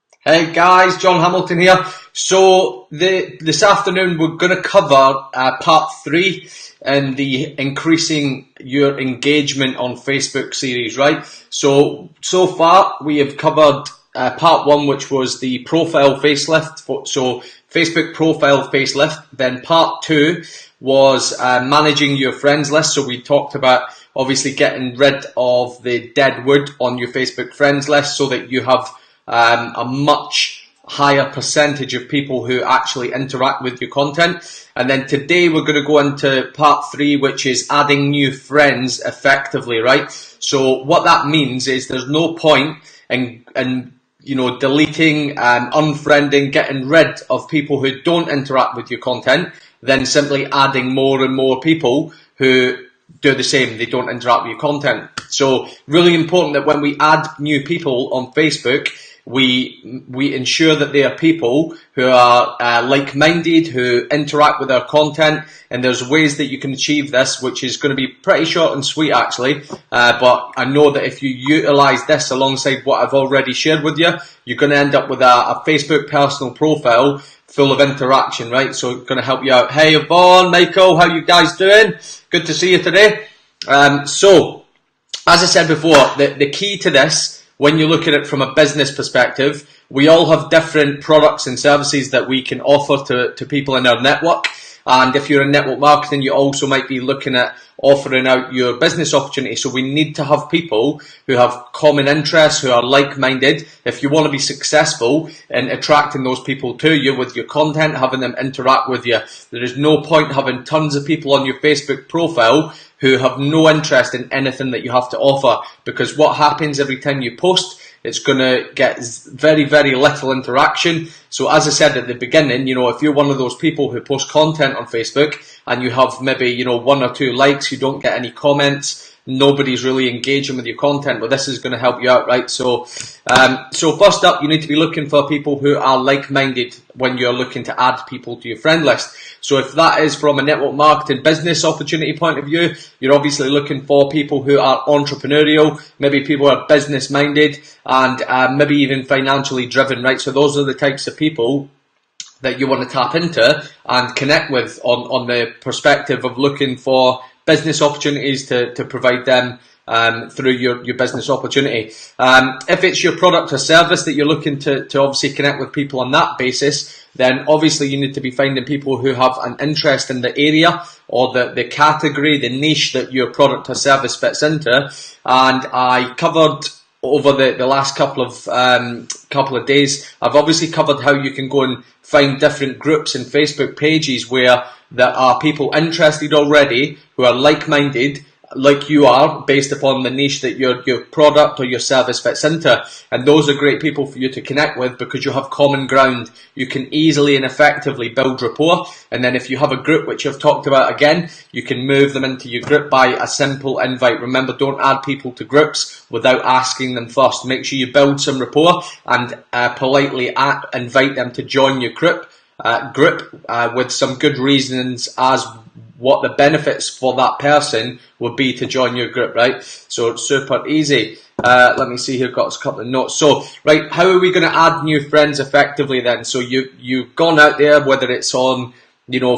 Hey guys, John Hamilton here. So this afternoon we're going to cover part 3 in the increasing your engagement on Facebook series, right? So far we have covered part 1, which was the profile facelift. So Facebook profile facelift. Then part 2 was managing your friends list. So we talked about obviously getting rid of the dead wood on your Facebook friends list so that you have a much higher percentage of people who actually interact with your content. And then today we're going to go into part 3, which is adding new friends effectively, right? So what that means is there's no point in deleting, unfriending, getting rid of people who don't interact with your content, then simply adding more and more people who do the same, they don't interact with your content. So really important that when we add new people on Facebook, we ensure that they are people who are like-minded, who interact with our content, and there's ways that you can achieve this, which is going to be pretty short and sweet actually, but I know that if you utilize this alongside what I've already shared with you, you're going to end up with a Facebook personal profile full of interaction, right? So it's going to help you out. Hey Yvonne, Michael, how you guys doing? Good to see you today. So as I said before, the key to this, when you look at it from a business perspective, we all have different products and services that we can offer to people in our network. And if you're in network marketing, you also might be looking at offering out your business opportunity. So we need to have people who have common interests, who are like-minded. If you want to be successful in attracting those people to you with your content, having them interact with you, there is no point having tons of people on your Facebook profile who have no interest in anything that you have to offer, because what happens every time you post, it's going to get very, very little interaction. So as I said at the beginning, if you're one of those people who post content on Facebook and you have maybe, 1 or 2 likes, you don't get any comments, nobody's really engaging with your content, but this is going to help you out, right? So first up, you need to be looking for people who are like-minded when you're looking to add people to your friend list. So if that is from a network marketing business opportunity point of view, you're obviously looking for people who are entrepreneurial, maybe people who are business-minded, and maybe even financially driven, right? So those are the types of people that you want to tap into and connect with on the perspective of looking for business opportunities to provide them through your business opportunity. If it's your product or service that you're looking to obviously connect with people on that basis, then obviously you need to be finding people who have an interest in the area or the category, the niche that your product or service fits into. And I covered over the last couple of days, I've obviously covered how you can go and find different groups and Facebook pages where there are people interested already who are like-minded, like you are, based upon the niche that your product or your service fits into. And those are great people for you to connect with because you have common ground. You can easily and effectively build rapport. And then if you have a group, which I've talked about again, you can move them into your group by a simple invite. Remember, don't add people to groups without asking them first. Make sure you build some rapport and politely invite them to join your group with some good reasons as what the benefits for that person would be to join your group, right? So it's super easy. Let me see here, got a couple of notes. So, right, how are we going to add new friends effectively then? So you've gone out there, whether it's on,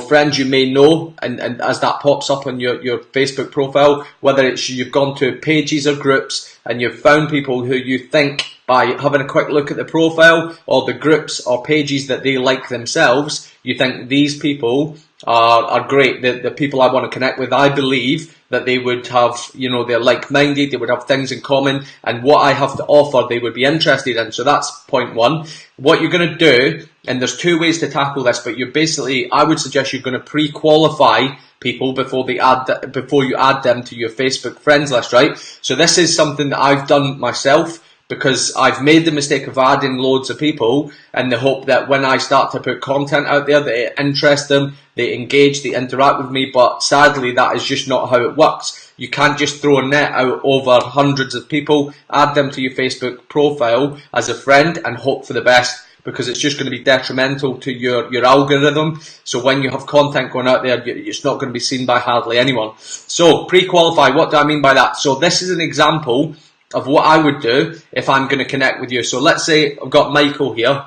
friends you may know, and as that pops up on your Facebook profile, whether it's you've gone to pages or groups and you've found people who you think by having a quick look at the profile or the groups or pages that they like themselves, you think these people are great, the people I want to connect with. I believe that they would have, they're like-minded, they would have things in common, and what I have to offer they would be interested in. So that's point 1. What you're going to do, and there's 2 ways to tackle this, but I would suggest you're going to pre-qualify people before you add them to your Facebook friends list, right? So this is something that I've done myself, because I've made the mistake of adding loads of people in the hope that when I start to put content out there, that it interests them, they engage, they interact with me, but sadly that is just not how it works. You can't just throw a net out over hundreds of people, add them to your Facebook profile as a friend and hope for the best, because it's just going to be detrimental to your algorithm. So when you have content going out there, it's not going to be seen by hardly anyone. So pre-qualify, what do I mean by that? So this is an example of what I would do if I'm going to connect with you. So let's say I've got Michael here,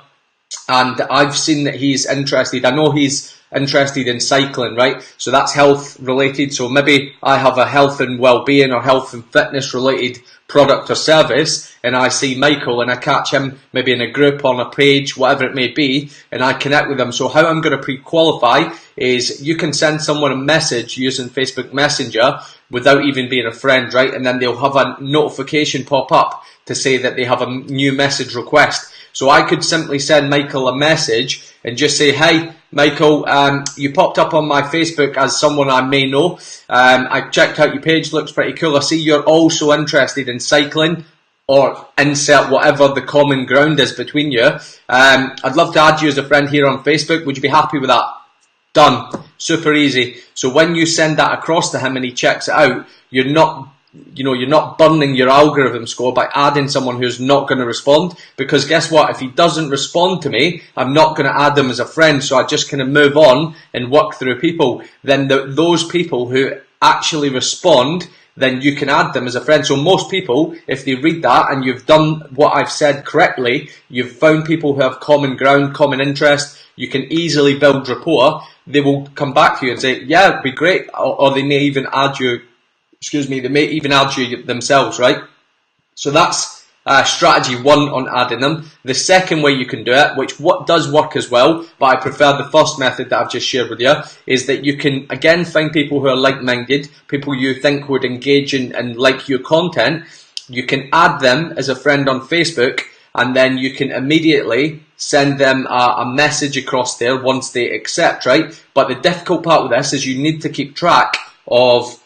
and I've seen that he's interested. I know he's interested in cycling, right? So that's health related. So maybe I have a health and well-being or health and fitness related product or service, and I see Michael and I catch him maybe in a group, on a page, whatever it may be, and I connect with him. So how I'm going to pre-qualify is you can send someone a message using Facebook Messenger without even being a friend, right? And then they'll have a notification pop up to say that they have a new message request. So I could simply send Michael a message and just say, hey, Michael, you popped up on my Facebook as someone I may know. I checked out your page, looks pretty cool. I see you're also interested in cycling, or insert whatever the common ground is between you. I'd love to add you as a friend here on Facebook. Would you be happy with that? Done. Super easy. So when you send that across to him and he checks it out, you're not burning your algorithm score by adding someone who's not going to respond, because guess what? If he doesn't respond to me, I'm not going to add them as a friend, so I just kind of move on and work through people. Then those people who actually respond, then you can add them as a friend. So most people, if they read that and you've done what I've said correctly, you've found people who have common ground, common interest, you can easily build rapport, they will come back to you and say, yeah, it'd be great, or they may even add you, they may even add you themselves, right? So that's strategy one on adding them. The second way you can do it, which does work as well, but I prefer the first method that I've just shared with you, is that you can, again, find people who are like-minded, people you think would engage in and like your content. You can add them as a friend on Facebook, and then you can immediately send them a message across there once they accept, right? But the difficult part with this is you need to keep track of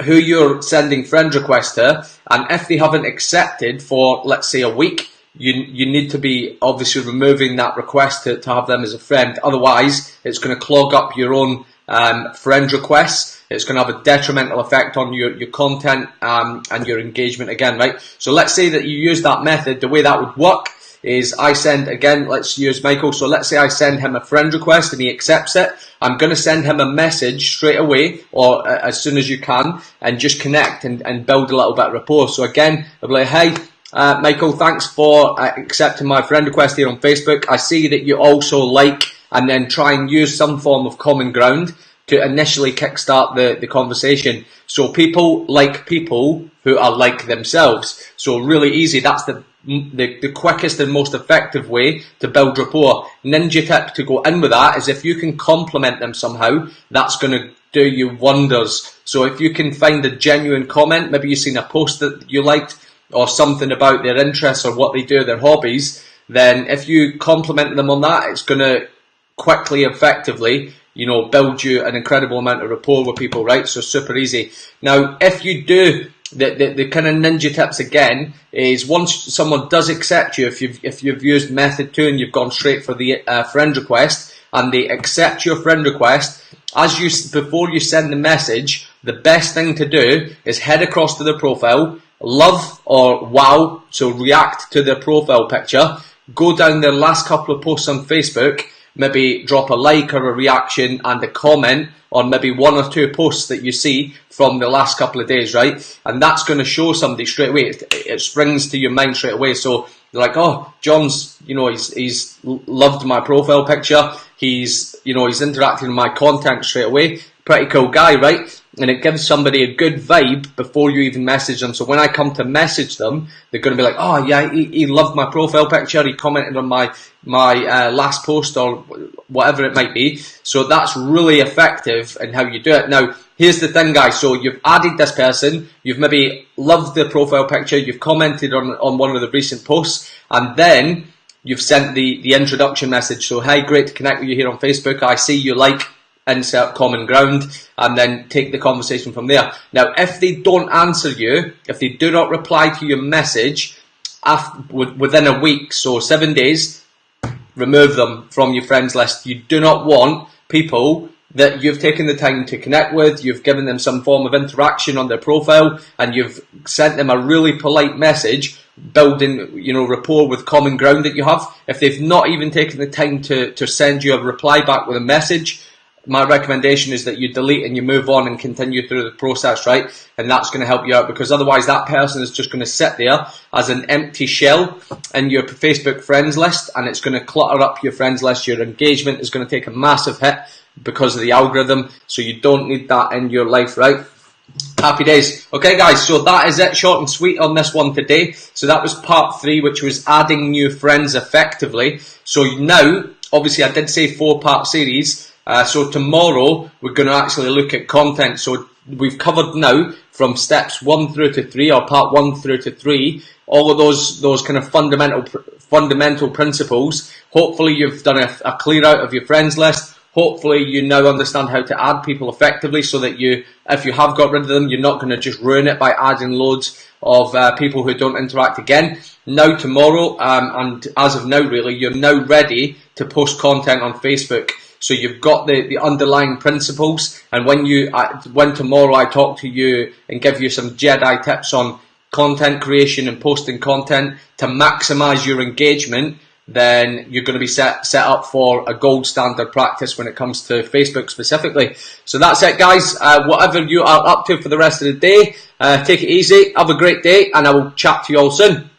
who you're sending friend requests to, and if they haven't accepted for, let's say, a week, you need to be obviously removing that request to have them as a friend. Otherwise, it's going to clog up your own friend requests. It's going to have a detrimental effect on your content and your engagement again, right? So let's say that you use that method. The way that would work is I send, again, let's use Michael. So let's say I send him a friend request and he accepts it. I'm going to send him a message straight away, or as soon as you can, and just connect and build a little bit of rapport. So again, I'll be like, hey, Michael, thanks for accepting my friend request here on Facebook. I see that you also like, and then try and use some form of common ground to initially kickstart the conversation. So people like people who are like themselves. So really easy. That's the quickest and most effective way to build rapport. Ninja tip to go in with that is if you can compliment them somehow, that's going to do you wonders. So if you can find a genuine comment, maybe you've seen a post that you liked or something about their interests or what they do, their hobbies, then if you compliment them on that, it's going to quickly, effectively, build you an incredible amount of rapport with people, right? So super easy. Now, if you do, the kind of ninja tips again is once someone does accept you, if you've used method 2 and you've gone straight for the friend request and they accept your friend request, before you send the message, the best thing to do is head across to their profile, love or wow, so react to their profile picture, go down their last couple of posts on Facebook, maybe drop a like or a reaction and a comment on maybe 1 or 2 posts that you see from the last couple of days, right? And that's going to show somebody straight away. It springs to your mind straight away. So they're like, oh, John's, he's loved my profile picture. He's interacting with my content straight away. Pretty cool guy, right? And it gives somebody a good vibe before you even message them. So when I come to message them, they're going to be like, oh yeah, he loved my profile picture. He commented on my last post or whatever it might be. So that's really effective in how you do it. Now, here's the thing, guys. So you've added this person. You've maybe loved the profile picture. You've commented on one of the recent posts. And then you've sent the introduction message. So, hey, great to connect with you here on Facebook. I see you like, insert common ground, and then take the conversation from there. Now, if they don't answer you, if they do not reply to your message within a week, so 7 days, remove them from your friends list. You do not want people that you've taken the time to connect with, you've given them some form of interaction on their profile, and you've sent them a really polite message, building, rapport with common ground that you have. If they've not even taken the time to send you a reply back with a message, my recommendation is that you delete and you move on and continue through the process, right? And that's going to help you out, because otherwise that person is just going to sit there as an empty shell in your Facebook friends list, and it's going to clutter up your friends list. Your engagement is going to take a massive hit because of the algorithm, so you don't need that in your life, right? Happy days. Okay guys, so that is it, short and sweet on this one today. So that was part 3, which was adding new friends effectively. So now, obviously I did say 4-part series, so tomorrow we're going to actually look at content. So we've covered now from steps 1 through to 3, or part 1 through to 3, all of those kind of fundamental principles. Hopefully you've done a clear out of your friends list. Hopefully you now understand how to add people effectively, so that if you have got rid of them, you're not going to just ruin it by adding loads of people who don't interact again. Now tomorrow, and as of now really, you're now ready to post content on Facebook. So you've got the underlying principles, and when tomorrow I talk to you and give you some Jedi tips on content creation and posting content to maximize your engagement, then you're going to be set up for a gold standard practice when it comes to Facebook specifically. So that's it guys. Whatever you are up to for the rest of the day, take it easy, have a great day, and I will chat to you all soon.